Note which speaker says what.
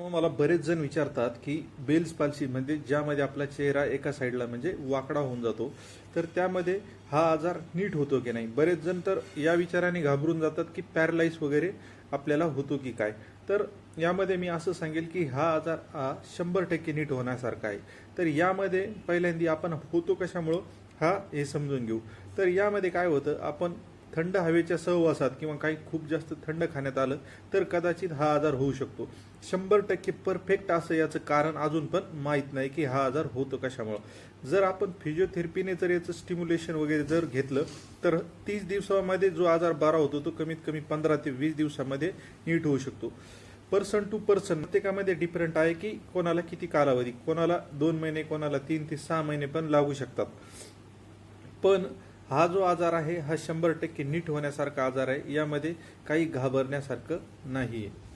Speaker 1: मला बरेच जण विचारतात की बेल्स पाल्सी म्हणजे ज्यामध्ये आपला चेहरा एका साईडला म्हणजे वाकडा होऊन जातो, तर त्यामध्ये हा आजार नीट होतो की नाही. बरेच जण तर या विचाराने घाबरून जातात की पॅरालाइज वगैरे आपल्याला होतो की काय. तर यामध्ये मी असं सांगेल की हा आजार 100% नीट होण्यासारखा आहे. तर यामध्ये पहिल्यांदा आपण होतो कशामुळं हे समजून घेऊ. तर यामध्ये काय होतं, आपण थंड हवेच्या सहवासात किंवा काही खूप जास्त थंड खाण्यात आलं तर कदाचित हा आजार होऊ शकतो. 100% परफेक्ट असं याचं कारण अजून पण माहीत नाही की हा आजार होतो कशामुळं. जर आपण फिजिओथेरपीने जर याचं स्टिम्युलेशन वगैरे जर घेतलं तर 30 दिवसामध्ये जो आजार बरा होतो तो कमीत कमी 15 ते 20 दिवसामध्ये नीट होऊ शकतो. पर्सन टू पर्सन प्रत्येकामध्ये डिफरंट आहे की कोणाला किती कालावधी, कोणाला 2 महिने, कोणाला 3 ते 6 महिने पण लागू शकतात. पण हा जो आजार आहे हा 100% नीट होण्यासारखा आजार आहे. यामध्ये काही घाबरण्यासारखं नाही आहे.